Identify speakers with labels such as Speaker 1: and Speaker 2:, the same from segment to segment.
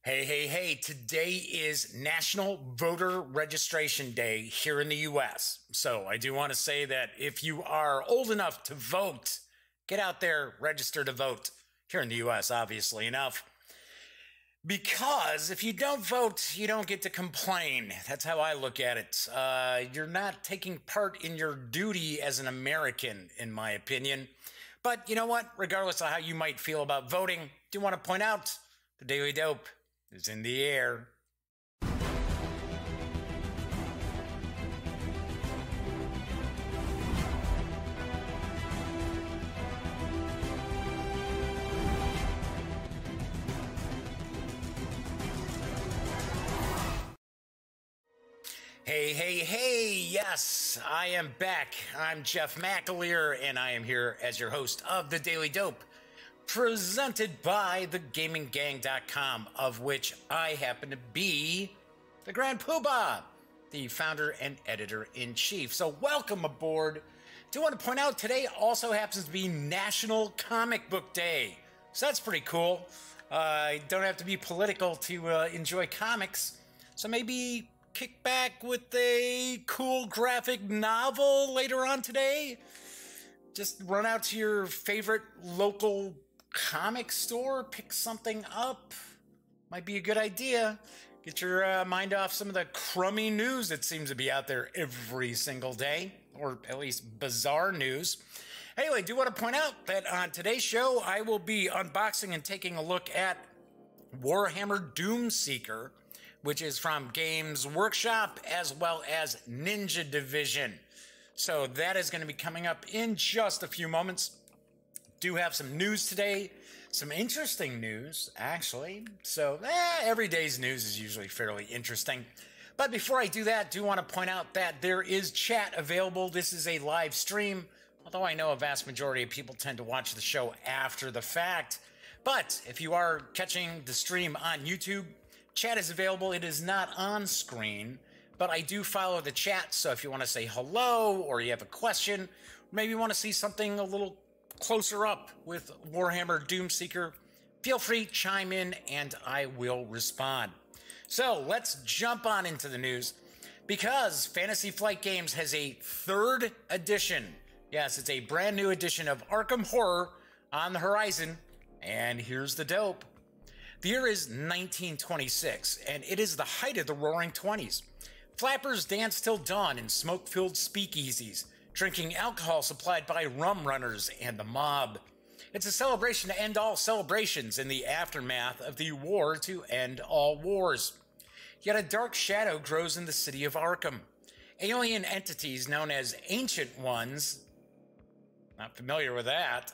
Speaker 1: Hey, today is National Voter Registration Day here in the US. So I do want to say that if you are old enough to vote, get out there, register to vote here in the US, obviously enough. Because if you don't vote, you don't get to complain. That's how I look at it. You're not taking part in your duty as an American, in my opinion. But you know what? Regardless of how you might feel about voting, I do want to point out the Daily Dope is in the air. Hey, yes, I am back. I'm Jeff McAleer, and I am here as your host of the Daily Dope, presented by thegaminggang.com, of which I happen to be the Grand Poobah, the founder and editor-in-chief. So welcome aboard. Do want to point out today also happens to be National Comic Book Day. So that's pretty cool. You don't have to be political to enjoy comics. So maybe kick back with a cool graphic novel later on today. Just run out to your favorite local comic store, pick something up. Might be a good idea. Get your mind off some of the crummy news that seems to be out there every single day, or at least bizarre news. Anyway, I do want to point out that on today's show, I will be unboxing and taking a look at Warhammer Doomseeker, which is from Games Workshop as well as Ninja Division. So that is going to be coming up in just a few moments. Do have some news today, some interesting news, actually. So every day's news is usually fairly interesting. But before I do that, do want to point out that there is chat available. This is a live stream, although I know a vast majority of people tend to watch the show after the fact. But if you are catching the stream on YouTube, chat is available. It is not on screen, but I do follow the chat. So if you want to say hello or you have a question, maybe you want to see something a little closer up with Warhammer Doomseeker, feel free, chime in, and I will respond. So let's jump on into the news because Fantasy Flight Games has a third edition. Yes, it's a brand new edition of Arkham Horror on the horizon. And here's the dope. The year is 1926, and it is the height of the Roaring Twenties. Flappers dance till dawn in smoke-filled speakeasies, drinking alcohol supplied by rum runners and the mob. It's a celebration to end all celebrations in the aftermath of the war to end all wars. Yet a dark shadow grows in the city of Arkham. Alien entities known as Ancient Ones, not familiar with that,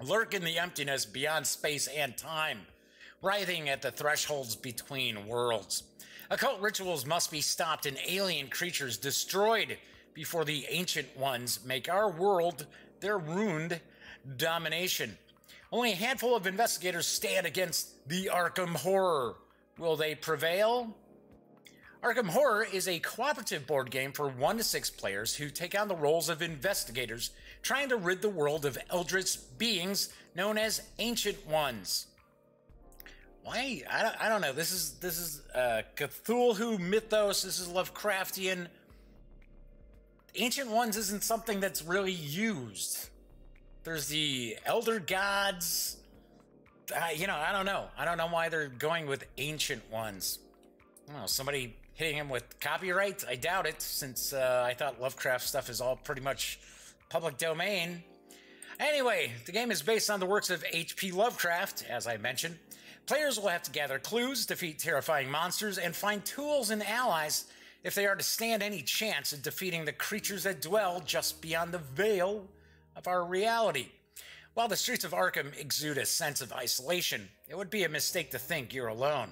Speaker 1: lurk in the emptiness beyond space and time, writhing at the thresholds between worlds. Occult rituals must be stopped and alien creatures destroyed before the Ancient Ones make our world their ruined domination. Only a handful of investigators stand against the Arkham Horror. Will they prevail? Arkham Horror is a cooperative board game for 1 to 6 players who take on the roles of investigators trying to rid the world of eldritch beings known as Ancient Ones. Why? I don't know. This is Cthulhu mythos. This is Lovecraftian. Ancient Ones isn't something that's really used. There's the Elder Gods. I don't know. I don't know why they're going with Ancient Ones. I don't know. Somebody hitting him with copyright? I doubt it, since I thought Lovecraft stuff is all pretty much public domain. Anyway, the game is based on the works of H.P. Lovecraft, as I mentioned. Players will have to gather clues, defeat terrifying monsters, and find tools and allies if they are to stand any chance of defeating the creatures that dwell just beyond the veil of our reality. While the streets of Arkham exude a sense of isolation, it would be a mistake to think you're alone.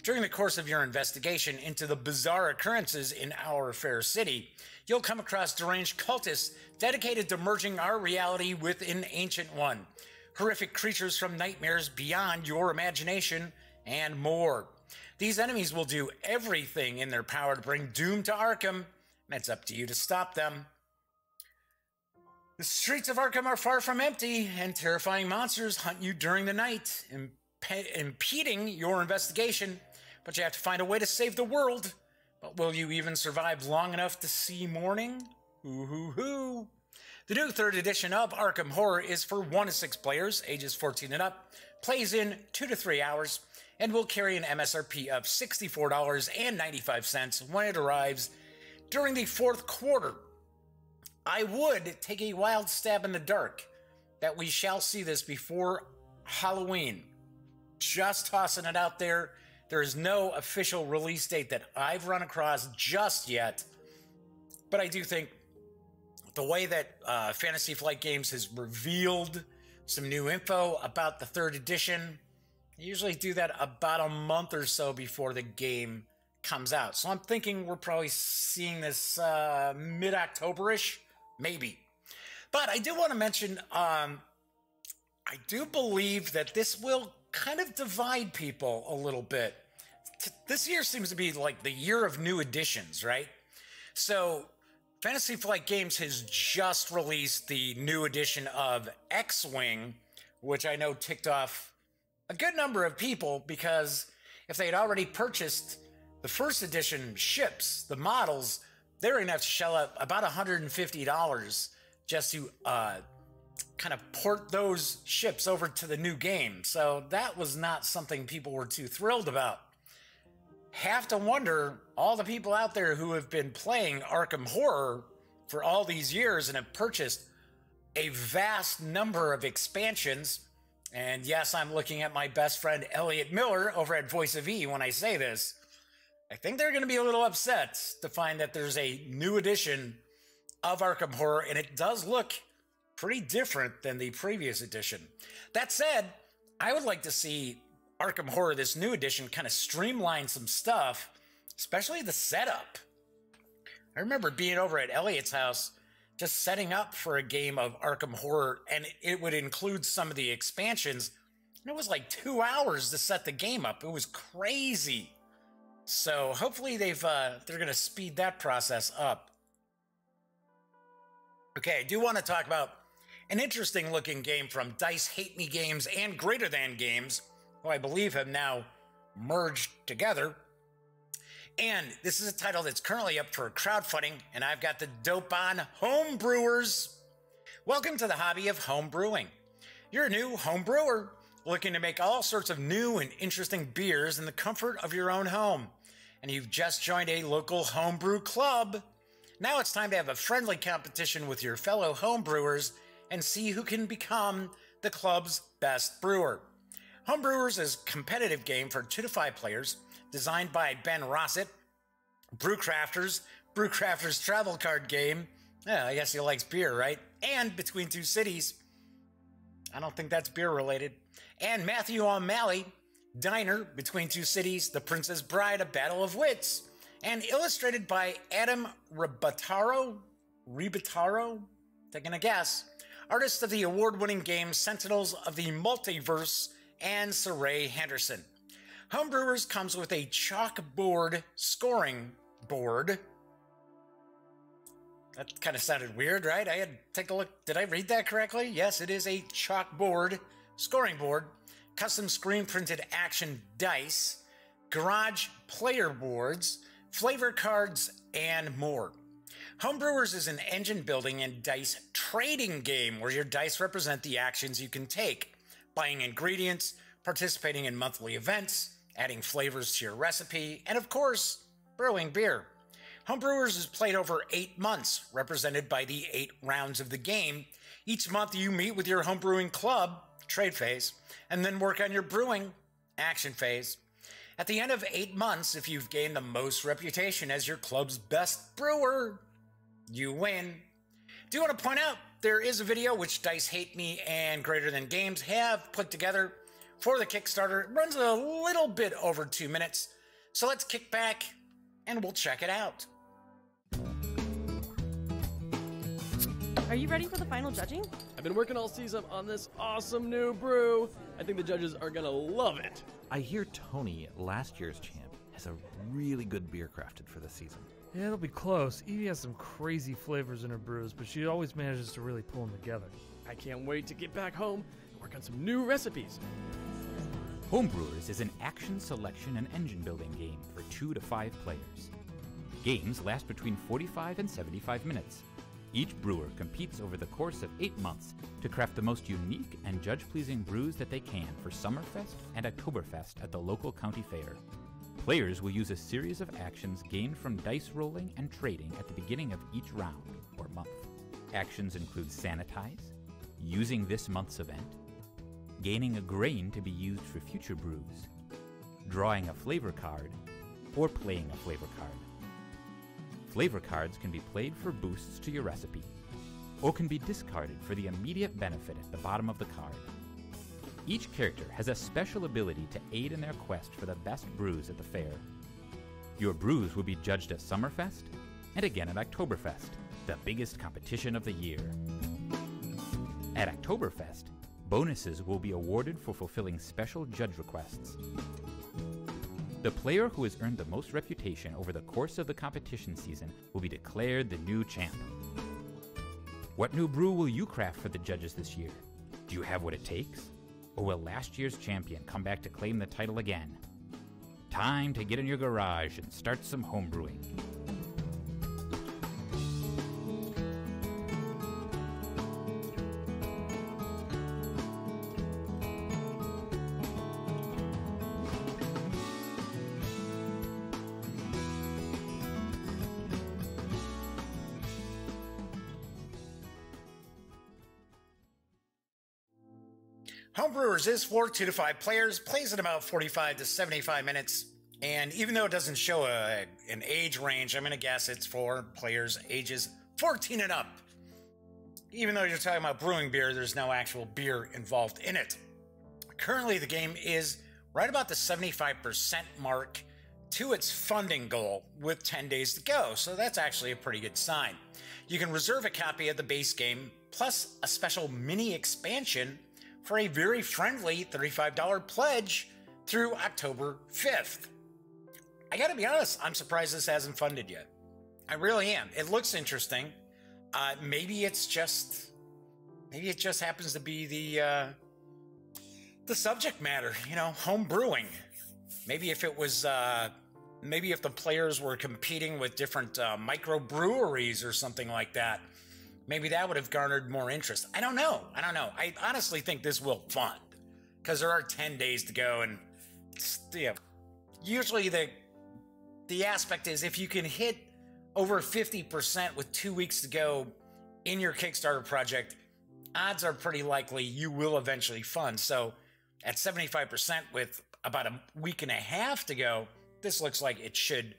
Speaker 1: During the course of your investigation into the bizarre occurrences in our fair city, you'll come across deranged cultists dedicated to merging our reality with an Ancient One, horrific creatures from nightmares beyond your imagination, and more. These enemies will do everything in their power to bring doom to Arkham, and it's up to you to stop them. The streets of Arkham are far from empty, and terrifying monsters hunt you during the night, impeding your investigation, but you have to find a way to save the world. But will you even survive long enough to see morning? Hoo-hoo-hoo. The new 3rd edition of Arkham Horror is for 1 to 6 players, ages 14 and up, plays in 2 to 3 hours, and will carry an MSRP of $64.95 when it arrives during the 4th quarter. I would take a wild stab in the dark that we shall see this before Halloween. Just tossing it out there. There is no official release date that I've run across just yet, but I do think the way that Fantasy Flight Games has revealed some new info about the 3rd edition, they usually do that about a month or so before the game comes out. So I'm thinking we're probably seeing this mid-October-ish, maybe. But I do want to mention, I do believe that this will kind of divide people a little bit. This year seems to be like the year of new additions, right? So Fantasy Flight Games has just released the new edition of X-Wing, which I know ticked off a good number of people because if they had already purchased the 1st edition ships, the models, they're going to have to shell out about $150 just to kind of port those ships over to the new game. So that was not something people were too thrilled about. Have to wonder, all the people out there who have been playing Arkham Horror for all these years and have purchased a vast number of expansions, and yes, I'm looking at my best friend Elliot Miller over at Voice of E when I say this, I think they're going to be a little upset to find that there's a new edition of Arkham Horror, and it does look pretty different than the previous edition. That said, I would like to see Arkham Horror, this new edition, kind of streamline some stuff, especially the setup. I remember being over at Elliot's house, just setting up for a game of Arkham Horror, and it would include some of the expansions. And it was like 2 hours to set the game up. It was crazy. So hopefully they're going to speed that process up. Okay, I do want to talk about an interesting looking game from Dice Hate Me Games and Greater Than Games, who I believe have now merged together. And this is a title that's currently up for crowdfunding, and I've got the dope on homebrewers. Welcome to the hobby of homebrewing. You're a new home brewer looking to make all sorts of new and interesting beers in the comfort of your own home. And you've just joined a local homebrew club. Now it's time to have a friendly competition with your fellow homebrewers and see who can become the club's best brewer. Homebrewers is a competitive game for 2 to 5 players, designed by Ben Rossett. Brewcrafters travel card game. Yeah, I guess he likes beer, right? And Between Two Cities. I don't think that's beer related. And Matthew O'Malley, Diner, Between Two Cities, The Princess Bride, A Battle of Wits. And illustrated by Adam Ribataro, taking a guess. Artist of the award-winning game Sentinels of the Multiverse, and Saray Henderson. Homebrewers comes with a chalkboard scoring board. That kind of sounded weird, right? I had to take a look. Did I read that correctly? Yes, it is a chalkboard scoring board, custom screen printed action dice, garage player boards, flavor cards, and more. Homebrewers is an engine building and dice trading game where your dice represent the actions you can take. Buying ingredients, participating in monthly events, adding flavors to your recipe, and of course, brewing beer. Homebrewers is played over 8 months, represented by the 8 rounds of the game. Each month you meet with your homebrewing club, trade phase, and then work on your brewing, action phase. At the end of 8 months, if you've gained the most reputation as your club's best brewer, you win. Do want to point out, there is a video which Dice Hate Me and Greater Than Games have put together for the Kickstarter. It runs a little bit over 2 minutes, so let's kick back and we'll check it out.
Speaker 2: Are you ready for the final judging?
Speaker 3: I've been working all season on this awesome new brew. I think the judges are gonna love it.
Speaker 4: I hear Tony, last year's champ, has a really good beer crafted for the season.
Speaker 5: Yeah, it'll be close. Evie has some crazy flavors in her brews, but she always manages to really pull them together.
Speaker 3: I can't wait to get back home and work on some new recipes.
Speaker 4: Homebrewers is an action selection and engine building game for 2 to 5 players. Games last between 45 and 75 minutes. Each brewer competes over the course of 8 months to craft the most unique and judge-pleasing brews that they can for Summerfest and Oktoberfest at the local county fair. Players will use a series of actions gained from dice rolling and trading at the beginning of each round, or month. Actions include sanitize, using this month's event, gaining a grain to be used for future brews, drawing a flavor card, or playing a flavor card. Flavor cards can be played for boosts to your recipe, or can be discarded for the immediate benefit at the bottom of the card. Each character has a special ability to aid in their quest for the best brews at the fair. Your brews will be judged at Summerfest and again at Oktoberfest, the biggest competition of the year. At Oktoberfest, bonuses will be awarded for fulfilling special judge requests. The player who has earned the most reputation over the course of the competition season will be declared the new champ. What new brew will you craft for the judges this year? Do you have what it takes? Or will last year's champion come back to claim the title again? Time to get in your garage and start some homebrewing.
Speaker 1: Homebrewers is for 2 to 5 players, plays in about 45 to 75 minutes, and even though it doesn't show an age range, I'm going to guess it's for players ages 14 and up. Even though you're talking about brewing beer, there's no actual beer involved in it. Currently, the game is right about the 75% mark to its funding goal with 10 days to go, so that's actually a pretty good sign. You can reserve a copy of the base game, plus a special mini expansion for a very friendly $35 pledge through October 5th. I gotta be honest, I'm surprised this hasn't funded yet. I really am. It looks interesting. Maybe it just happens to be the subject matter, home brewing. Maybe if it was, maybe if the players were competing with different microbreweries or something like that, maybe that would have garnered more interest. I don't know. I honestly think this will fund because there are 10 days to go, and usually the aspect is if you can hit over 50% with 2 weeks to go in your Kickstarter project, odds are pretty likely you will eventually fund. So at 75% with about a week and a half to go, this looks like it should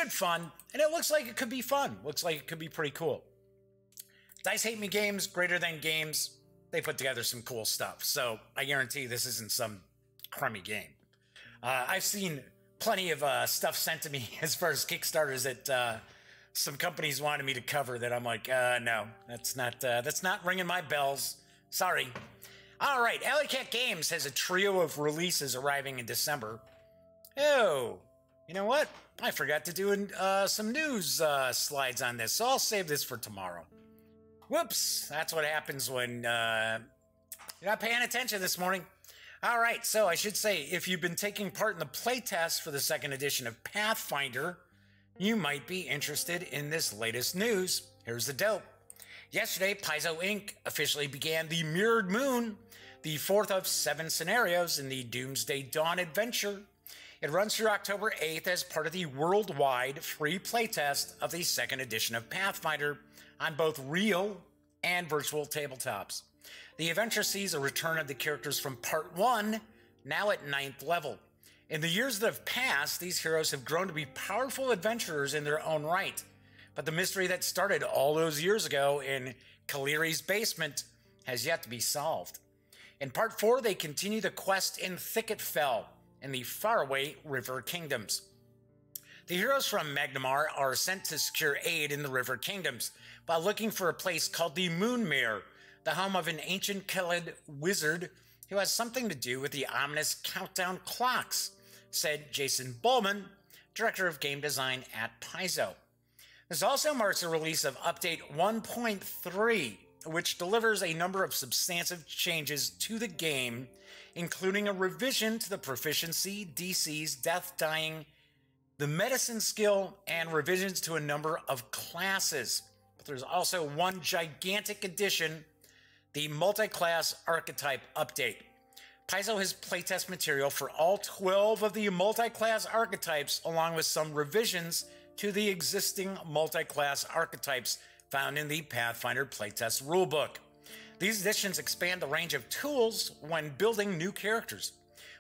Speaker 1: fund, and it looks like it could be fun. Looks like it could be pretty cool. Dice Hate Me Games, Greater Than Games, they put together some cool stuff. So I guarantee this isn't some crummy game. I've seen plenty of stuff sent to me as far as Kickstarters that some companies wanted me to cover that I'm like, no, that's not ringing my bells. Sorry. All right, Alley Cat Games has a trio of releases arriving in December. Oh, you know what? I forgot to do some news slides on this, so I'll save this for tomorrow. Whoops, that's what happens when you're not paying attention this morning. All right, so I should say, if you've been taking part in the playtest for the second edition of Pathfinder, you might be interested in this latest news. Here's the dope. Yesterday, Paizo Inc. officially began the Mirrored Moon, the fourth of 7 scenarios in the Doomsday Dawn adventure. It runs through October 8th as part of the worldwide free playtest of the second edition of Pathfinder on both real and virtual tabletops. The adventure sees a return of the characters from Part 1, now at 9th level. In the years that have passed, these heroes have grown to be powerful adventurers in their own right. But the mystery that started all those years ago in Kaliri's basement has yet to be solved. In Part 4, they continue the quest in Thicketfell in the faraway River Kingdoms. The heroes from Magnamar are sent to secure aid in the River Kingdoms while looking for a place called the Moonmere, the home of an ancient Khalid wizard who has something to do with the ominous countdown clocks, said Jason Bowman, director of game design at Paizo. This also marks the release of Update 1.3 which delivers a number of substantive changes to the game, including a revision to the proficiency, DCs, death, dying, the medicine skill, and revisions to a number of classes. But there's also one gigantic addition, the multi-class archetype update. Paizo has playtest material for all 12 of the multi-class archetypes, along with some revisions to the existing multi-class archetypes found in the Pathfinder playtest rulebook. These additions expand the range of tools when building new characters.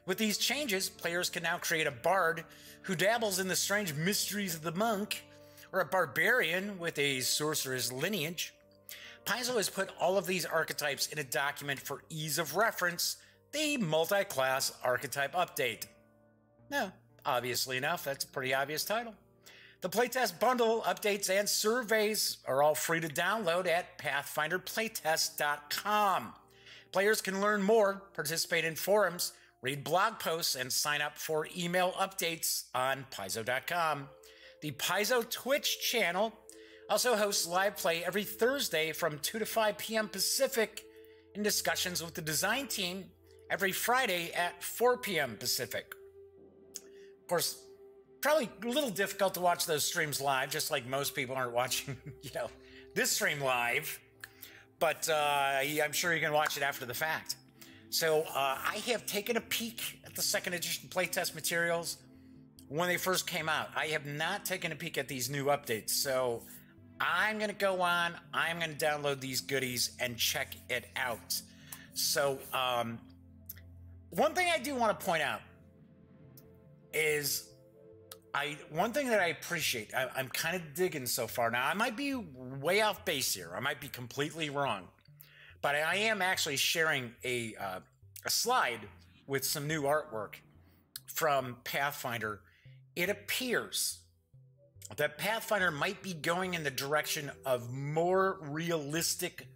Speaker 1: With these changes, players can now create a bard who dabbles in the strange mysteries of the monk, or a barbarian with a sorcerer's lineage. Paizo has put all of these archetypes in a document for ease of reference, the multi-class archetype update. Now, obviously enough, that's a pretty obvious title. The playtest bundle, updates, and surveys are all free to download at pathfinderplaytest.com. Players can learn more, participate in forums, read blog posts, and sign up for email updates on Paizo.com. The Paizo Twitch channel also hosts live play every Thursday from 2 to 5 p.m. Pacific in discussions with the design team every Friday at 4 p.m. Pacific. Of course, probably a little difficult to watch those streams live, just like most people aren't watching, this stream live. But I'm sure you can watch it after the fact. So I have taken a peek at the second edition playtest materials when they first came out. I have not taken a peek at these new updates. So I'm going to go on. I'm going to download these goodies and check it out. So one thing I do want to point out is one thing that I appreciate, I'm kind of digging so far. Now, I might be way off base here. I might be completely wrong. But I am actually sharing a slide with some new artwork from Pathfinder. It appears that Pathfinder might be going in the direction of more realistic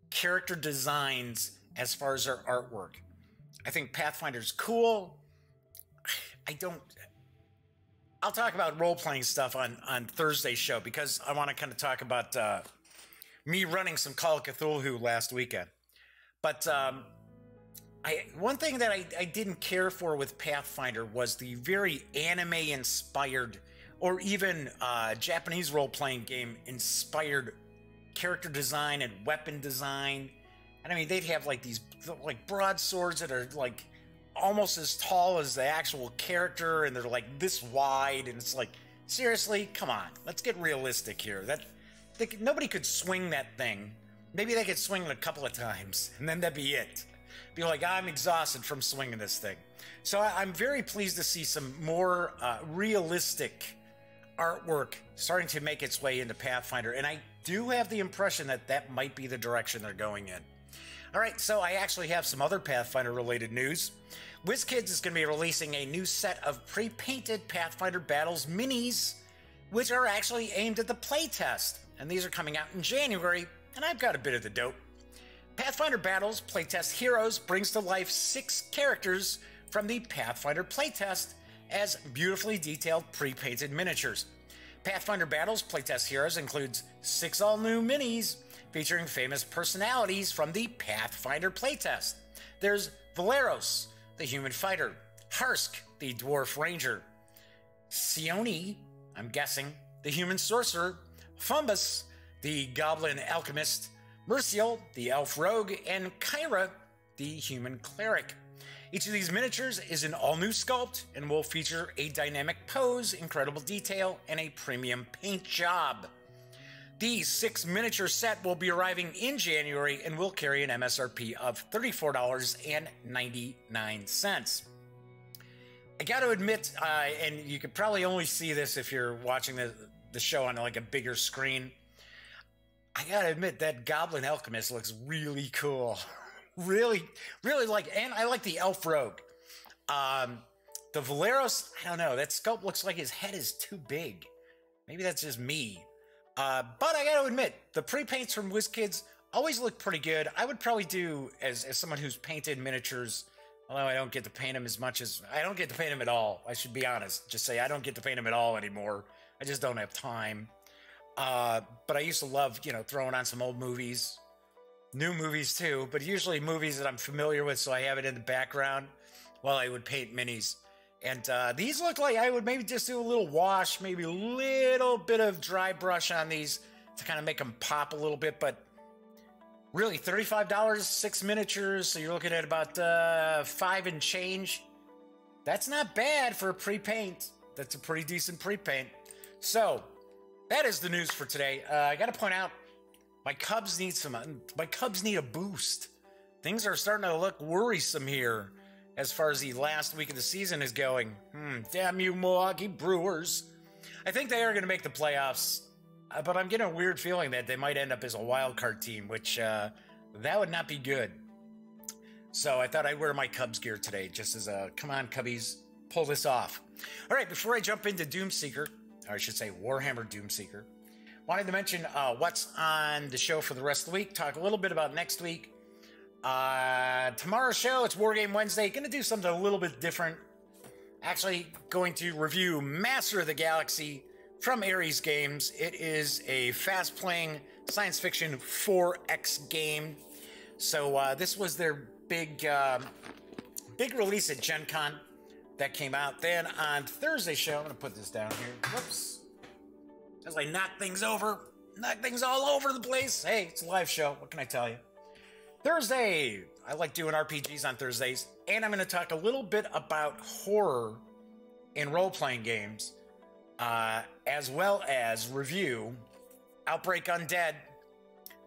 Speaker 1: character designs as far as their artwork. I think Pathfinder's cool. I'll talk about role-playing stuff on Thursday's show because I want to kind of talk about me running some Call of Cthulhu last weekend. But one thing that I didn't care for with Pathfinder was the very anime-inspired or even Japanese role-playing game-inspired character design and weapon design. And I mean, they'd have like these like broadswords that are like almost as tall as the actual character, and they're like this wide, and it's like, seriously, come on, let's get realistic here. Nobody could swing that thing. Maybe they could swing it a couple of times, and then that'd be it. Be like, I'm exhausted from swinging this thing. So I'm very pleased to see some more realistic artwork starting to make its way into Pathfinder, and I do have the impression that that might be the direction they're going in. All right, so I actually have some other Pathfinder-related news. WizKids is going to be releasing a new set of pre-painted Pathfinder Battles minis, which are actually aimed at the playtest, and these are coming out in January, and I've got a bit of the dope. Pathfinder Battles Playtest Heroes brings to life 6 characters from the Pathfinder playtest as beautifully detailed pre-painted miniatures. Pathfinder Battles Playtest Heroes includes 6 all-new minis featuring famous personalities from the Pathfinder playtest. There's Valeros, the human fighter, Harsk, the dwarf ranger, Sione, I'm guessing, the human sorcerer, Fumbus, the goblin alchemist, Mercial, the elf rogue, and Kyra, the human cleric. Each of these miniatures is an all-new sculpt and will feature a dynamic pose, incredible detail, and a premium paint job. The 6 miniature set will be arriving in January and will carry an MSRP of $34.99. I got to admit, and you could probably only see this if you're watching the show on like a bigger screen, I got to admit that Goblin Alchemist looks really cool. really like, and I like the Elf Rogue. The Valeros, I don't know, that sculpt looks like his head is too big. Maybe that's just me. But I got to admit, the pre-paints from WizKids always look pretty good. I would probably do, as someone who's painted miniatures, although I don't get to paint them as much as, I don't get to paint them at all. I should be honest. Just say I don't get to paint them at all anymore. I just don't have time. But I used to love, throwing on some old movies, new movies too, but usually movies that I'm familiar with, so I have it in the background while I would paint minis. And these look like I would maybe just do a little wash, maybe a little bit of dry brush on these to kind of make them pop a little bit, but really $35, 6 miniatures, so you're looking at about 5 and change. That's not bad for a pre-paint. That's a pretty decent pre-paint. So that is the news for today. I got to point out, my Cubs need a boost. Things are starting to look worrisome here as far as the last week of the season is going. Damn you, Milwaukee Brewers. I think they are going to make the playoffs, but I'm getting a weird feeling that they might end up as a wild card team, which that would not be good. So I thought I'd wear my Cubs gear today, just as a, come on, Cubbies, pull this off. All right, before I jump into Doomseeker, or I should say Warhammer Doomseeker, wanted to mention what's on the show for the rest of the week, talk a little bit about next week. Tomorrow's show, it's War Game Wednesday. Going to do something a little bit different. Actually going to review Master of the Galaxy from Ares Games. It is a fast-playing science fiction 4X game. So this was their big release at Gen Con that came out. Then on Thursday's show, I'm going to put this down here. Whoops. As I knock things over, knock things all over the place. Hey, it's a live show. What can I tell you? Thursday, I like doing RPGs on Thursdays, and I'm going to talk a little bit about horror in role-playing games, as well as review Outbreak Undead,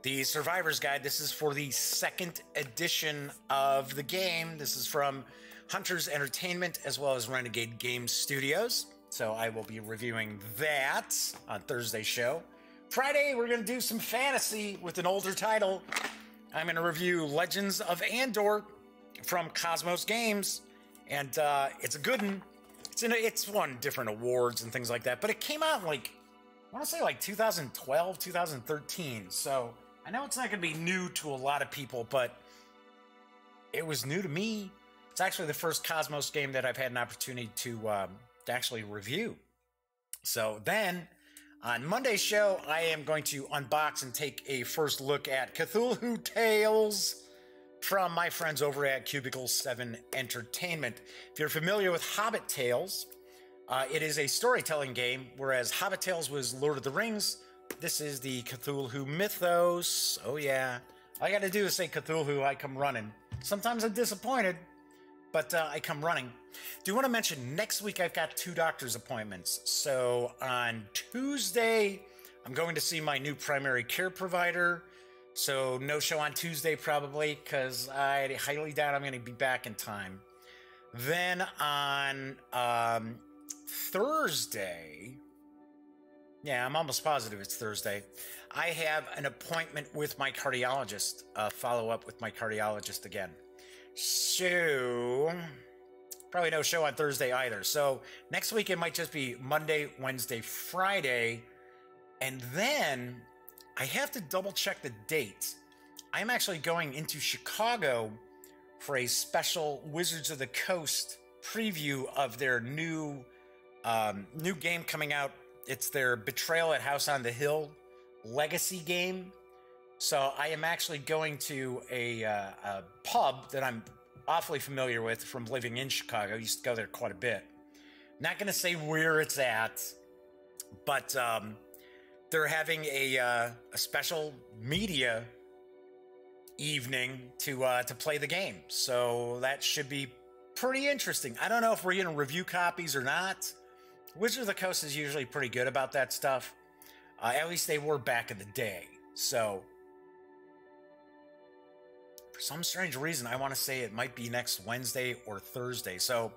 Speaker 1: the Survivor's Guide. This is for the 2nd edition of the game. This is from Hunters Entertainment, as well as Renegade Game Studios. So I will be reviewing that on Thursday's show. Friday, we're going to do some fantasy with an older title. I'm going to review Legends of Andor from Cosmos Games, and it's a good one. It's won different awards and things like that, but it came out in, like, I want to say like 2012, 2013, so I know it's not going to be new to a lot of people, but it was new to me. It's actually the first Cosmos game that I've had an opportunity to actually review. So then, on Monday's show, I am going to unbox and take a first look at Cthulhu Tales from my friends over at Cubicle 7 Entertainment. If you're familiar with Hobbit Tales, it is a storytelling game, whereas Hobbit Tales was Lord of the Rings. This is the Cthulhu mythos. Oh yeah. All I gotta do is say Cthulhu, I come running. Sometimes I'm disappointed, but I come running. Do want to mention, next week I've got 2 doctor's appointments. So on Tuesday, I'm going to see my new primary care provider. So no show on Tuesday probably, because I highly doubt I'm going to be back in time. Then on Thursday, yeah, I'm almost positive it's Thursday, I have an appointment with my cardiologist, follow up with my cardiologist again. So probably no show on Thursday either. So next week it might just be Monday, Wednesday, Friday. And then I have to double check the date. I'm actually going into Chicago for a special Wizards of the Coast preview of their new game coming out. It's their Betrayal at House on the Hill legacy game. So I am actually going to a pub that I'm awfully familiar with from living in Chicago. I used to go there quite a bit. Not going to say where it's at, but they're having a special media evening to play the game. So that should be pretty interesting. I don't know if we're going to review copies or not. Wizards of the Coast is usually pretty good about that stuff. At least they were back in the day. So for some strange reason, I want to say it might be next Wednesday or Thursday. So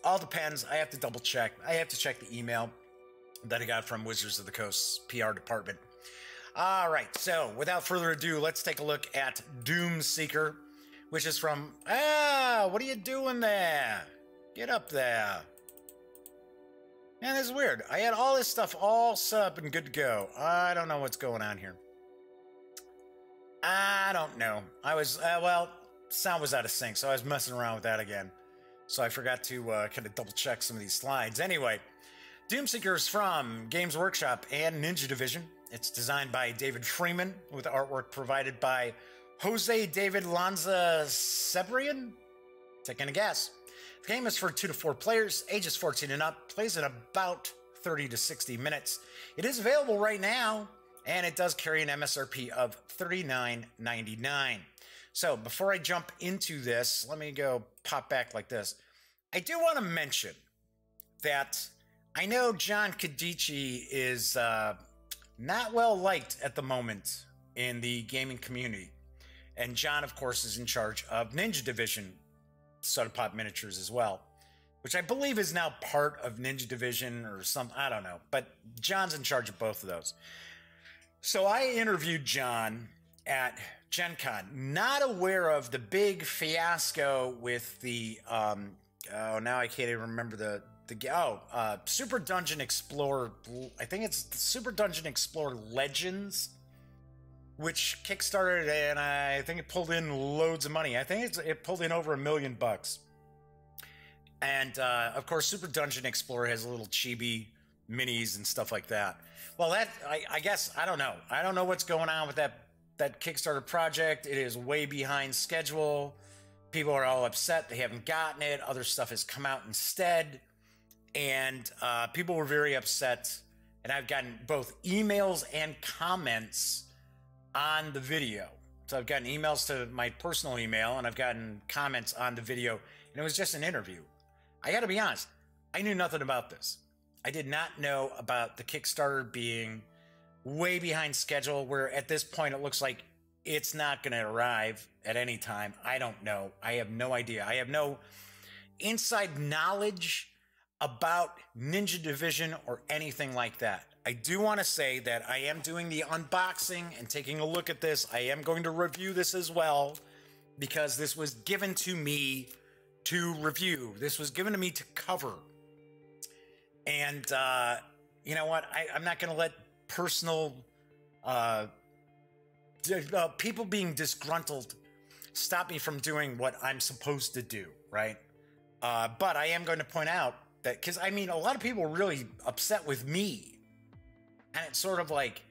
Speaker 1: all depends. I have to double check. I have to check the email that I got from Wizards of the Coast's PR department. All right. So without further ado, let's take a look at Doomseeker, which is from, what are you doing there? Get up there. Man, this is weird. I had all this stuff all set up and good to go. I don't know what's going on here. I don't know. I was, sound was out of sync, so I was messing around with that again. So I forgot to kind of double check some of these slides. Anyway, Doomseeker is from Games Workshop and Ninja Division. It's designed by David Freeman with artwork provided by Jose David Lanza Sebrian? Taking a guess. The game is for 2 to 4 players, ages 14 and up, plays in about 30 to 60 minutes. It is available right now, and it does carry an MSRP of $39.99. So before I jump into this, let me go pop back like this. I do want to mention that I know John Cadici is not well liked at the moment in the gaming community. And John, of course, is in charge of Ninja Division Soda Pop Miniatures as well, which I believe is now part of Ninja Division or something. I don't know. But John's in charge of both of those. So I interviewed John at Gen Con, not aware of the big fiasco with the, now I can't even remember Super Dungeon Explorer. I think it's Super Dungeon Explorer Legends, which kickstarted, and I think it pulled in loads of money. I think it pulled in over $1 million. And of course, Super Dungeon Explorer has little chibi minis and stuff like that. Well, I guess I don't know. I don't know what's going on with that Kickstarter project. It is way behind schedule. People are all upset they haven't gotten it. Other stuff has come out instead, and people were very upset. And I've gotten both emails and comments on the video. So I've gotten emails to my personal email, and I've gotten comments on the video, and it was just an interview. I got to be honest, I knew nothing about this. I did not know about the Kickstarter being way behind schedule, where at this point it looks like it's not going to arrive at any time. I don't know. I have no idea. I have no inside knowledge about Ninja Division or anything like that. I do want to say that I am doing the unboxing and taking a look at this. I am going to review this as well, because this was given to me to review. This was given to me to cover. And you know what? I'm not going to let personal people being disgruntled stop me from doing what I'm supposed to do, right? But I am going to point out that, because I mean, a lot of people were really upset with me. And it's sort of like,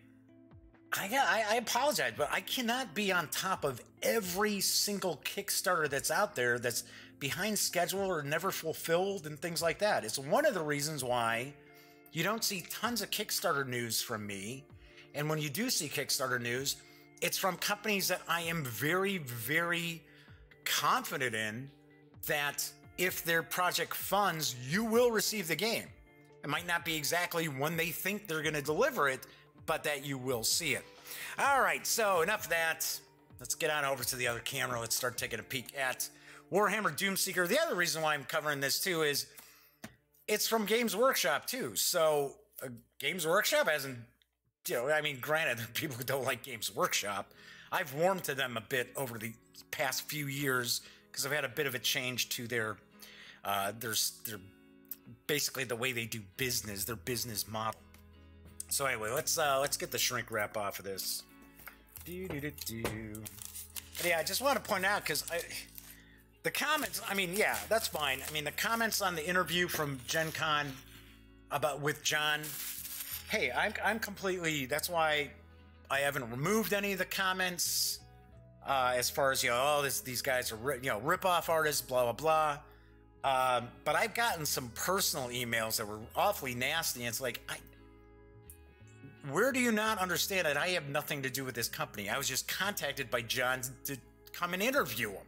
Speaker 1: I apologize, but I cannot be on top of every single Kickstarter that's out there that's behind schedule or never fulfilled and things like that. It's one of the reasons why you don't see tons of Kickstarter news from me. And when you do see Kickstarter news, it's from companies that I am very, very confident in that if their project funds, you will receive the game. It might not be exactly when they think they're going to deliver it, but that you will see it. All right, so enough of that. Let's get on over to the other camera. Let's start taking a peek at Warhammer Doomseeker. The other reason why I'm covering this too is it's from Games Workshop too. So Games Workshop hasn't, I mean, granted, people who don't like Games Workshop, I've warmed to them a bit over the past few years because I've had a bit of a change to their basically the way they do business, their business model. So anyway, let's get the shrink wrap off of this. But yeah, I just want to point out, because the comments, I mean, yeah, that's fine. I mean, the comments on the interview from Gen Con with John, hey, I'm completely, that's why I haven't removed any of the comments as far as, these guys are, rip-off artists, blah, blah, blah. But I've gotten some personal emails that were awfully nasty, and it's like, where do you not understand that I have nothing to do with this company? I was just contacted by John to come and interview him.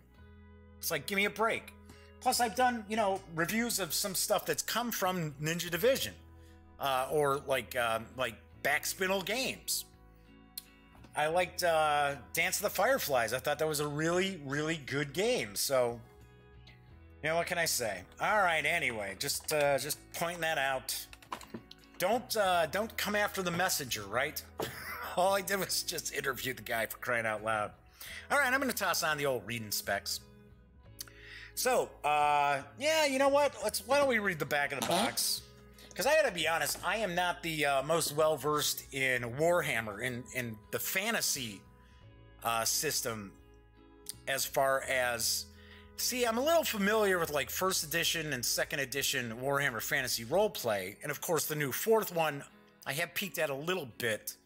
Speaker 1: It's like, give me a break. Plus, I've done, reviews of some stuff that's come from Ninja Division, or like Backspinel Games. I liked Dance of the Fireflies. I thought that was a really, really good game. So, what can I say? All right. Anyway, just pointing that out. Don't come after the messenger, right? All I did was just interview the guy, for crying out loud. All right, I'm going to toss on the old reading specs. So, yeah, you know what? Why don't we read the back of the box? Because I got to be honest, I am not the most well-versed in Warhammer, in the fantasy system, as far as... See, I'm a little familiar with like 1st edition and 2nd edition Warhammer Fantasy Roleplay, and of course the new 4th one I have peeked at a little bit,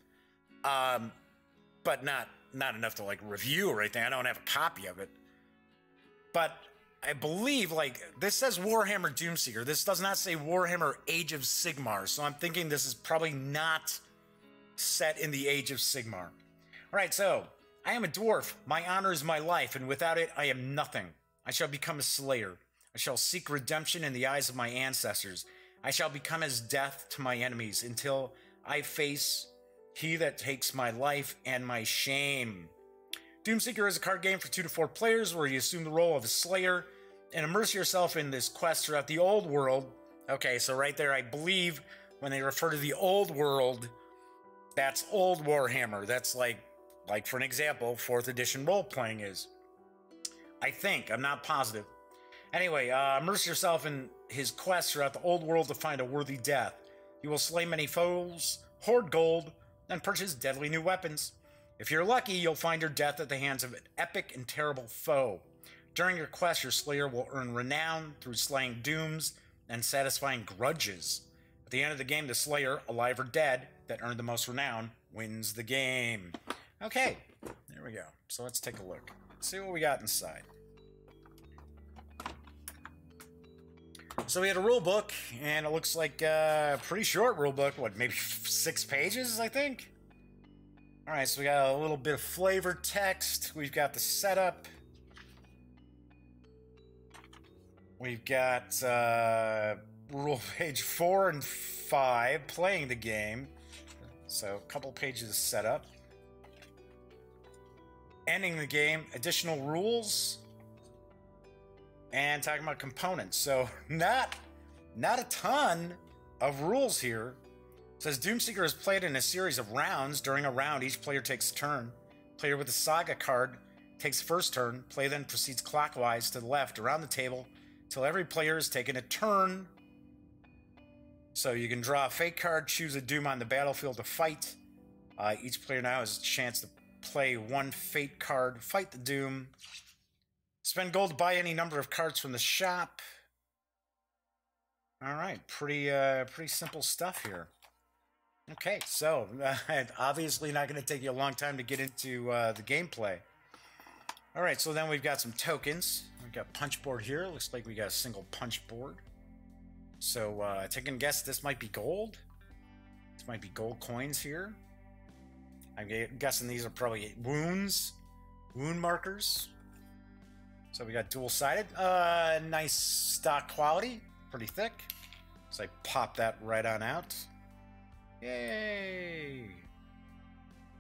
Speaker 1: but not not enough to like review or anything. I don't have a copy of it. But I believe, like, this says Warhammer Doomseeker. This does not say Warhammer Age of Sigmar. So I'm thinking this is probably not set in the Age of Sigmar. All right, so I am a dwarf. My honor is my life, and without it, I am nothing. I shall become a slayer. I shall seek redemption in the eyes of my ancestors. I shall become as death to my enemies until I face he that takes my life and my shame. Doomseeker is a card game for 2 to 4 players where you assume the role of a slayer and immerse yourself in this quest throughout the old world. Okay, so right there, I believe when they refer to the old world, that's old Warhammer. That's like for an example, 4th edition role-playing is. I think, I'm not positive. Anyway, immerse yourself in his quest throughout the old world to find a worthy death. You will slay many foes, hoard gold, and purchase deadly new weapons. If you're lucky, you'll find your death at the hands of an epic and terrible foe. During your quest, your slayer will earn renown through slaying dooms and satisfying grudges. At the end of the game, the slayer, alive or dead, that earned the most renown, wins the game. Okay, there we go. So let's take a look. See what we got inside. So we had a rule book, and it looks like a pretty short rule book. What, maybe 6 pages, I think? All right, so we got a little bit of flavor text. We've got the setup. We've got rule page 4 and 5, playing the game. So a couple pages of setup. Ending the game, additional rules. And talking about components. So not a ton of rules here. It says Doomseeker is played in a series of rounds. During a round, each player takes a turn. Player with a saga card takes the first turn. Play then proceeds clockwise to the left around the table until every player has taken a turn. So you can draw a fate card, choose a doom on the battlefield to fight. Each player now has a chance to play 1 fate card, fight the doom. Spend gold to buy any number of cards from the shop. All right, pretty simple stuff here. Okay, so obviously not going to take you a long time to get into the gameplay. All right, so then we've got some tokens. We've got punch board here. Looks like we got a single punch board. So taking a guess, this might be gold. This might be gold coins here. I'm guessing these are probably wounds, wound markers. So we got dual-sided. Nice stock quality, pretty thick. So I pop that right on out. Yay!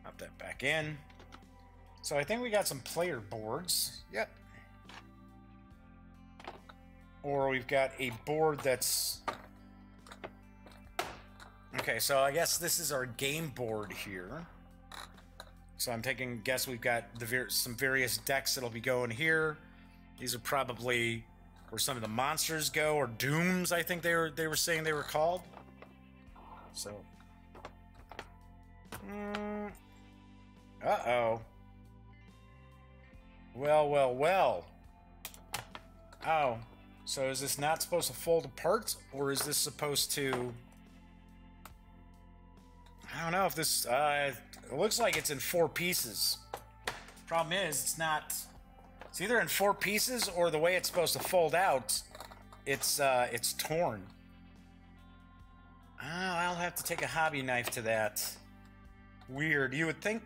Speaker 1: Pop that back in. So I think we got some player boards. Yep. Or we've got a board that's... Okay, so I guess this is our game board here. So I'm taking a guess we've got some various decks that'll be going here. These are probably where some of the monsters go, or dooms, I think they were saying they were called. So... Uh-oh. Well. Oh. So is this not supposed to fold apart? Or is this supposed to... I don't know if this... it looks like it's in 4 pieces. Problem is, it's not... It's either in 4 pieces, or the way it's supposed to fold out, it's torn. Oh, I'll have to take a hobby knife to that. Weird. You would think...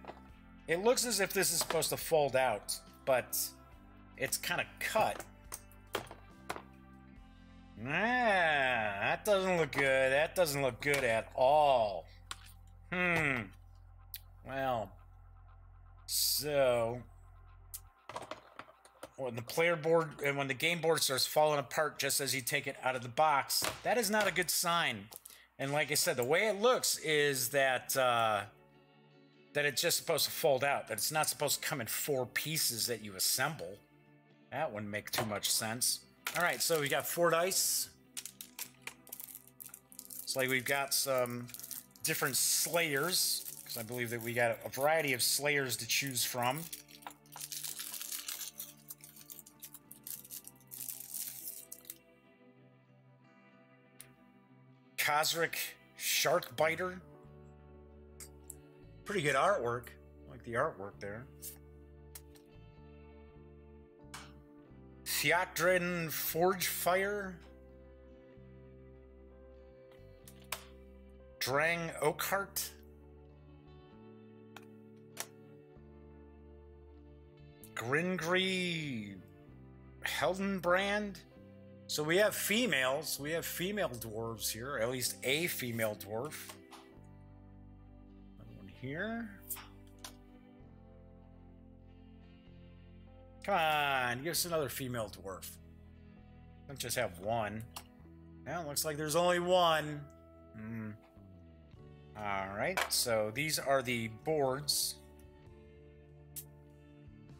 Speaker 1: It looks as if this is supposed to fold out, but it's kind of cut. That doesn't look good. That doesn't look good at all. Well, so when the player board and when the game board starts falling apart just as you take it out of the box, that is not a good sign. And like I said, the way it looks is that that it's just supposed to fold out, that it's not supposed to come in 4 pieces that you assemble. That wouldn't make too much sense. All right, so we got 4 dice. It's like we've got some different slayers, because I believe that we got a variety of slayers to choose from. Kozric Shark Biter. Pretty good artwork. I like Like the artwork there. Theatrin Forge Fire. Drang Oakhart. Gringry Heldenbrand. So we have females. We have female dwarves here. At least a female dwarf. Another one here. Come on, give us another female dwarf. Don't just have one. Now it looks like there's only one. Alright, so these are the boards.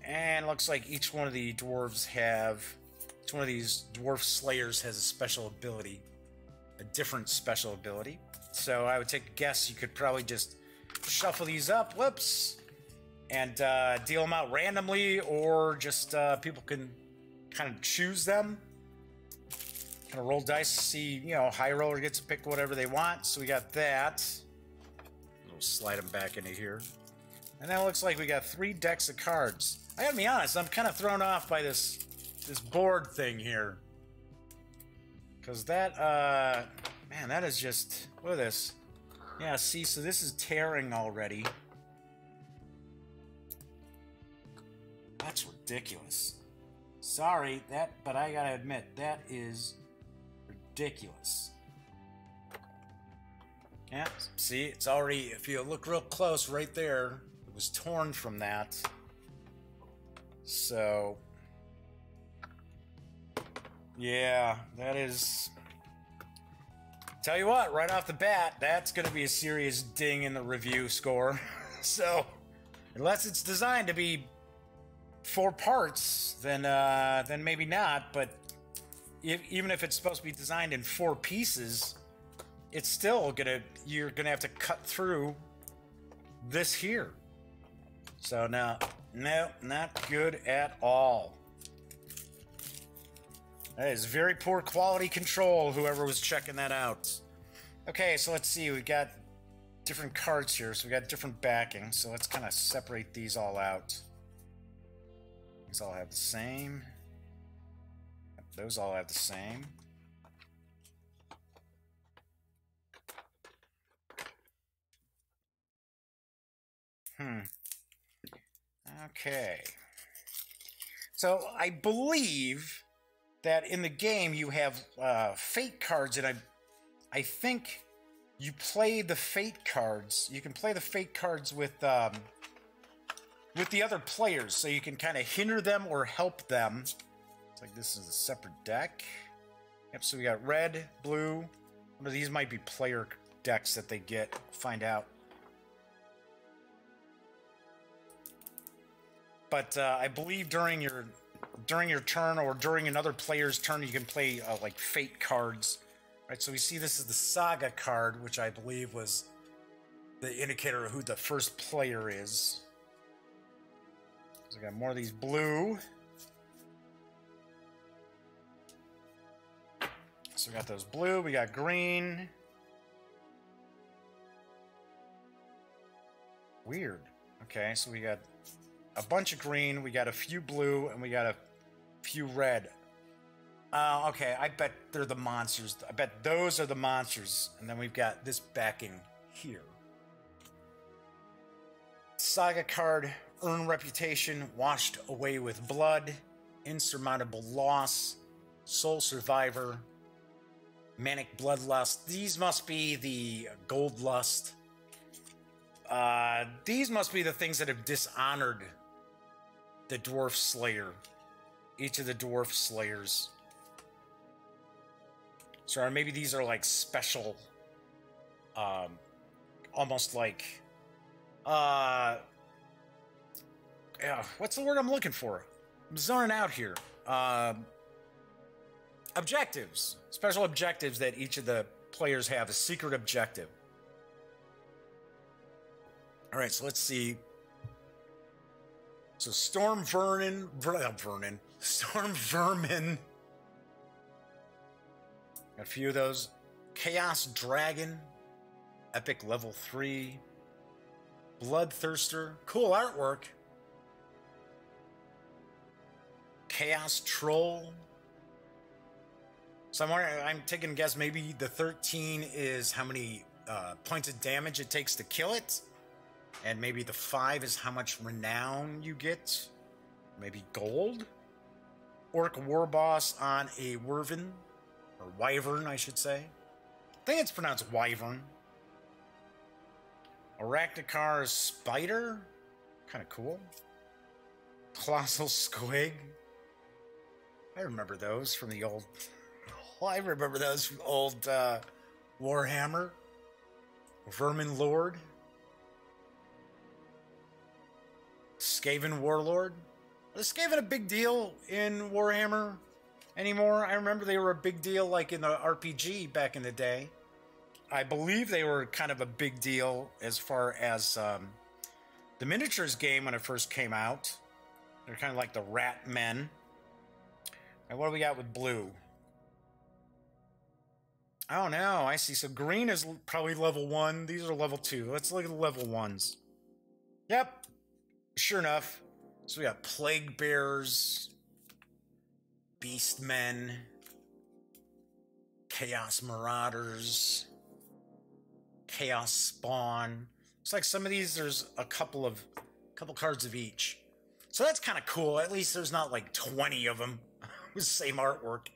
Speaker 1: And it looks like each one of the dwarves have... Each one of these dwarf slayers has a special ability. A different special ability. So I would take a guess you could probably just shuffle these up. Whoops! And deal them out randomly, or just people can kind of choose them. Kind of roll dice to see, you know, high roller gets to pick whatever they want. So we got that. We'll slide them back into here. And then it looks like we got 3 decks of cards. I gotta be honest, I'm kind of thrown off by this board thing here. Because that, man, that is just, look at this. Yeah, see, so this is tearing already. That's ridiculous. Sorry, but I gotta admit, that is ridiculous. Yeah, see, it's already, if you look real close right there, it was torn from that. So, yeah, that is... Tell you what, right off the bat, that's gonna be a serious ding in the review score. So, unless it's designed to be 4 parts, then maybe not, but even if it's supposed to be designed in 4 pieces, it's still you're gonna have to cut through this here. So no, not good at all. That is very poor quality control, whoever was checking that out. Okay, so let's see, we've got different cards here, so we got different backing, so let's kind of separate these all out. These all have the same. Those all have the same. Okay. So I believe that in the game you have fate cards, and I think you play the fate cards. You can play the fate cards with the other players, so you can kind of hinder them or help them. It's like this is a separate deck. Yep, so we got red, blue. One of these might be player decks that they get. Find out. But I believe during your turn or during another player's turn, you can play like fate cards. Right, so we see this is the Saga card, which I believe was the indicator of who the first player is. So we got more of these blue. So we got those blue, we got green. Weird. Okay, so we got a bunch of green, we got a few blue, and we got a few red. Okay, I bet they're the monsters. I bet those are the monsters. And then we've got this backing here. Saga card, earn reputation, washed away with blood, insurmountable loss, soul survivor, manic bloodlust. These must be the gold lust. These must be the things that have dishonored the dwarf slayer. Each of the dwarf slayers. So maybe these are like special, almost like, yeah, what's the word I'm looking for? I'm zoning out here. Objectives. Special objectives that each of the players have, a secret objective. All right, so let's see. So Storm Vermin. Got a few of those. Chaos Dragon. Epic level 3. Bloodthirster. Cool artwork. Chaos Troll. So I'm taking a guess, maybe the 13 is how many points of damage it takes to kill it. And maybe the 5 is how much renown you get. Maybe gold. Orc Warboss on a Wyvern. Or Wyvern, I should say. I think it's pronounced Wyvern. Arachnicar Spider. Kind of cool. Colossal Squig. I remember those from the old... I remember those from old Warhammer. Vermin Lord. Skaven Warlord. Is Skaven a big deal in Warhammer anymore? I remember they were a big deal like in the RPG back in the day. I believe they were kind of a big deal as far as the miniatures game when it first came out. They're kind of like the rat men. And what do we got with blue? I don't know. I see. So green is probably level 1. These are level 2. Let's look at the level 1s. Yep. Sure enough. So we got Plague Bears, Beastmen, Chaos Marauders, Chaos Spawn. Looks like some of these, there's a couple cards of each. So that's kind of cool. At least there's not like 20 of them with the same artwork.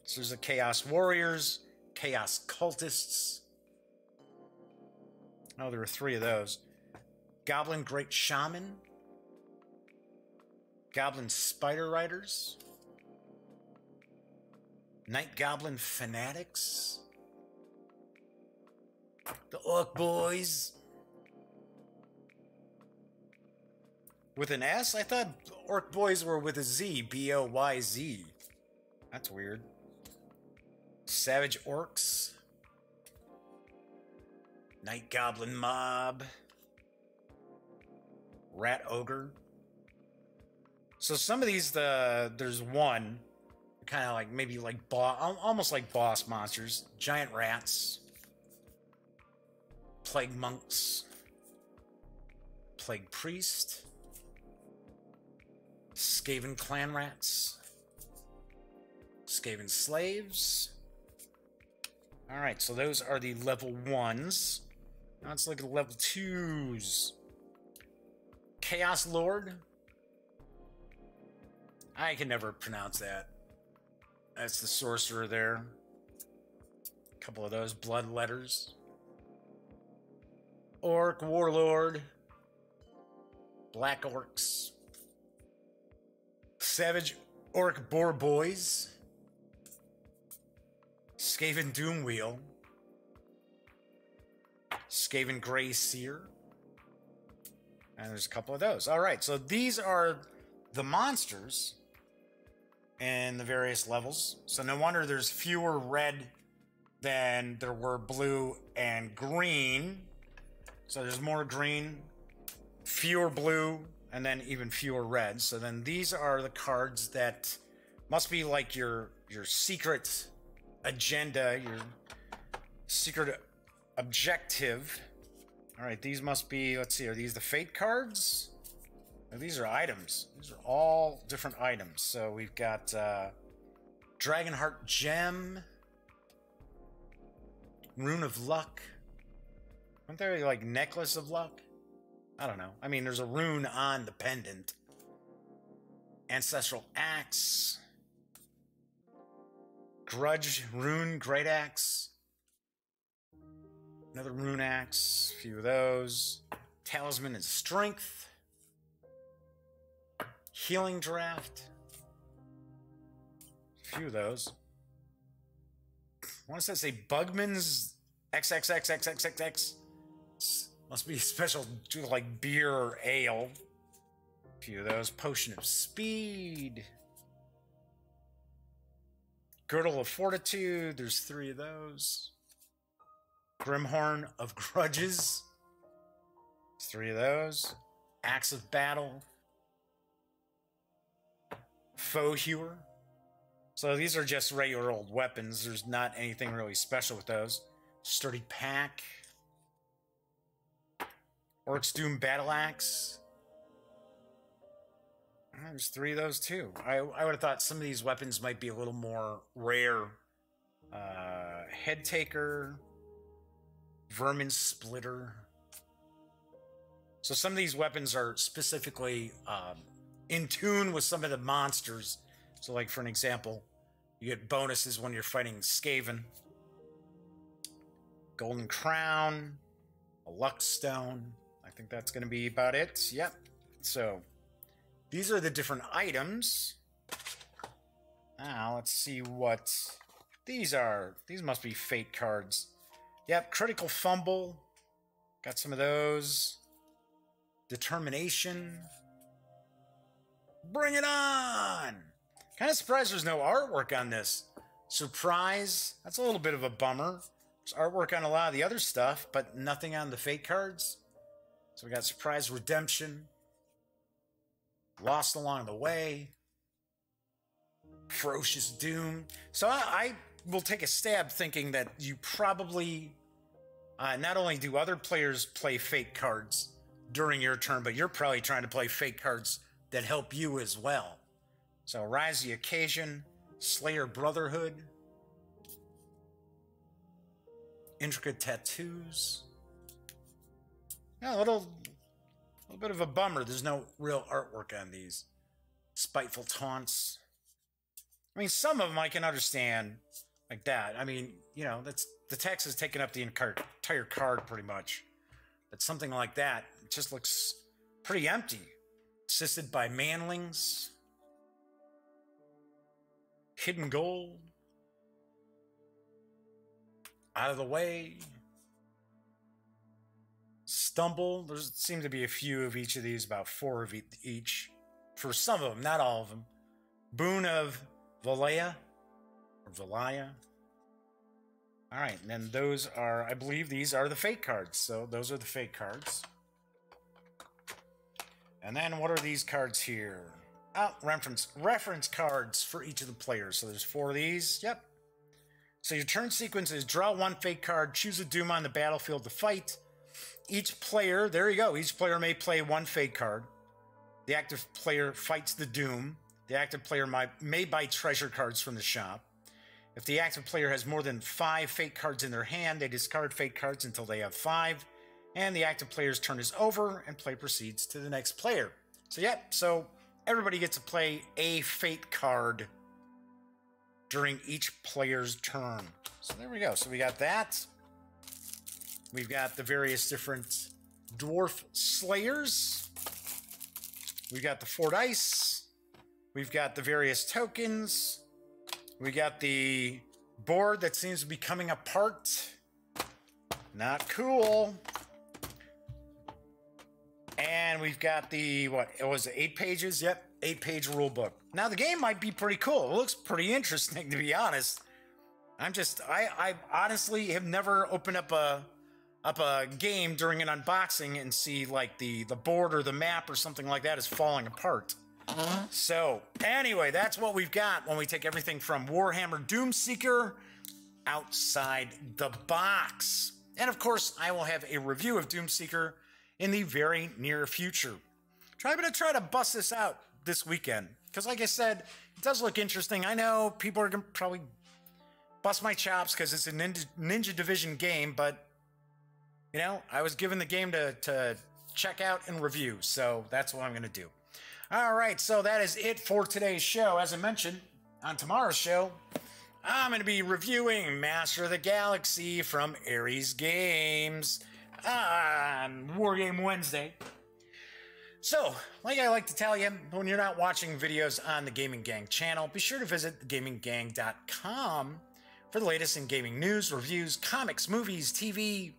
Speaker 1: So there's the Chaos Warriors, Chaos Cultists. Oh, there were 3 of those. Goblin Great Shaman. Goblin Spider Riders. Night Goblin Fanatics. The Orc Boys. With an S? I thought Orc Boys were with a Z. B-O-Y-Z. That's weird. Savage Orcs. Night Goblin Mob. Rat Ogre. So some of these, there's one, kind of like maybe like almost like boss monsters. Giant rats. Plague monks. Plague priest. Skaven clan rats. Skaven slaves. All right, so those are the level 1s. Now let's look at the level 2s. Chaos Lord. I can never pronounce that. That's the sorcerer there. A couple of those blood letters. Orc Warlord. Black Orcs. Savage Orc Boar Boys. Skaven Doomwheel. Skaven Grey Seer. And there's a couple of those. All right, so these are the monsters in the various levels. So no wonder there's fewer red than there were blue and green. So there's more green, fewer blue, and then even fewer red. So then these are the cards that must be like your secret agenda, your secret objective. All right, these must be, let's see, are these the fate cards? No, these are items. These are all different items. So we've got Dragonheart Gem, Rune of Luck. Aren't there like Necklace of Luck? I don't know. I mean, there's a rune on the pendant. Ancestral Axe. Grudge Rune Great Axe. Another Rune Axe. A few of those. Talisman and Strength. Healing Draft. A few of those. I want to say Bugman's XXXXXXX. Must be special to like beer or ale. A few of those. Potion of Speed. Girdle of Fortitude. There's 3 of those. Grimhorn of Grudges. There's 3 of those. Axe of Battle. Foe Hewer. So these are just regular old weapons. There's not anything really special with those. Sturdy Pack. Orcs Doom Battle Axe. There's 3 of those too. I would have thought some of these weapons might be a little more rare. Head Taker, Vermin Splitter. So some of these weapons are specifically in tune with some of the monsters. So like for an example, you get bonuses when you're fighting Skaven. Golden Crown, a Luck Stone. I think that's going to be about it. Yep. So these are the different items. Now let's see what these are. These must be fate cards. Yep, Critical Fumble. Got some of those. Determination. Bring it on! Kind of surprised there's no artwork on this. Surprise. That's a little bit of a bummer. There's artwork on a lot of the other stuff, but nothing on the fate cards. So we got Surprise Redemption. Lost Along the Way. Ferocious Doom. So I will take a stab thinking that you probably not only do other players play fate cards during your turn, but you're probably trying to play fate cards that help you as well. So Rise the Occasion, Slayer Brotherhood, Intricate Tattoos. Yeah, a little bit of a bummer. There's no real artwork on these. Spiteful Taunts. I mean, some of them I can understand like that. I mean, you know, that's the text is taking up the entire card pretty much. But something like that, it just looks pretty empty. Assisted by Manlings. Hidden Gold. Out of the Way. Stumble. There seem to be a few of each of these, about 4 of each. For some of them, not all of them. Boon of Valaya. Or Valaya. Alright, and then those are, I believe these are the fate cards. So those are the fate cards. And then what are these cards here? Oh, reference cards for each of the players. So there's 4 of these. Yep. So your turn sequence is draw 1 fate card, choose a Doom on the battlefield to fight. Each player, there you go, each player may play 1 fate card. The active player fights the Doom. The active player may buy treasure cards from the shop. If the active player has more than 5 fate cards in their hand, they discard fate cards until they have 5. And the active player's turn is over, and play proceeds to the next player. So, yep, so everybody gets to play a fate card during each player's turn. So there we go. So we got that. We've got the various different dwarf slayers. We've got the 4 dice. We've got the various tokens. We got the board that seems to be coming apart. Not cool. And we've got the, what, it was 8 pages? Yep, 8-page rule book. Now, the game might be pretty cool. It looks pretty interesting, to be honest. I honestly have never opened up a game during an unboxing and see, like, the board or the map or something like that is falling apart. So, anyway, that's what we've got when we take everything from Warhammer Doomseeker outside the box. And, of course, I will have a review of Doomseeker in the very near future. I'm going to try to bust this out this weekend. Because like I said, it does look interesting. I know people are going to probably bust my chops because it's a Ninja Division game. But, you know, I was given the game to check out and review. So that's what I'm going to do. All right, so that is it for today's show. As I mentioned, on tomorrow's show, I'm going to be reviewing Master of the Galaxy from Ares Games on Wargame Wednesday. So, like I like to tell you, when you're not watching videos on the Gaming Gang channel, be sure to visit thegaminggang.com for the latest in gaming news, reviews, comics, movies, TV.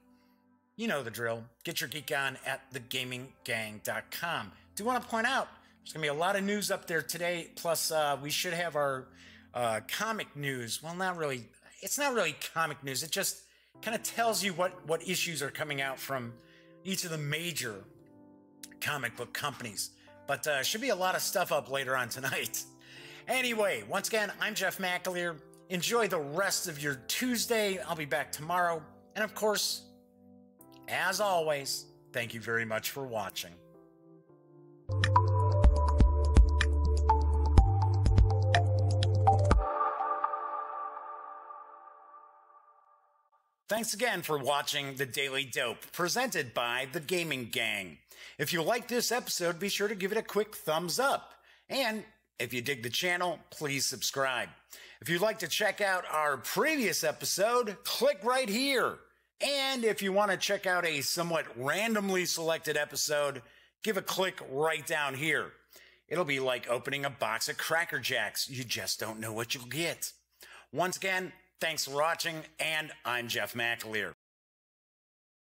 Speaker 1: You know the drill. Get your geek on at thegaminggang.com. Do want to point out, there's going to be a lot of news up there today, plus we should have our comic news. Well, not really. It's not really comic news. It just kind of tells you what issues are coming out from each of the major comic book companies. But should be a lot of stuff up later on tonight. Anyway, once again, I'm Jeff McAleer. Enjoy the rest of your Tuesday. I'll be back tomorrow. And of course, as always, Thank you very much for watching. Thanks again for watching The Daily Dope, presented by The Gaming Gang. If you like this episode, be sure to give it a quick thumbs up. And if you dig the channel, please subscribe. If you'd like to check out our previous episode, click right here. And if you want to check out a somewhat randomly selected episode, give a click right down here. It'll be like opening a box of Cracker Jacks. You just don't know what you'll get. Once again, thanks for watching, and I'm Jeff McAleer.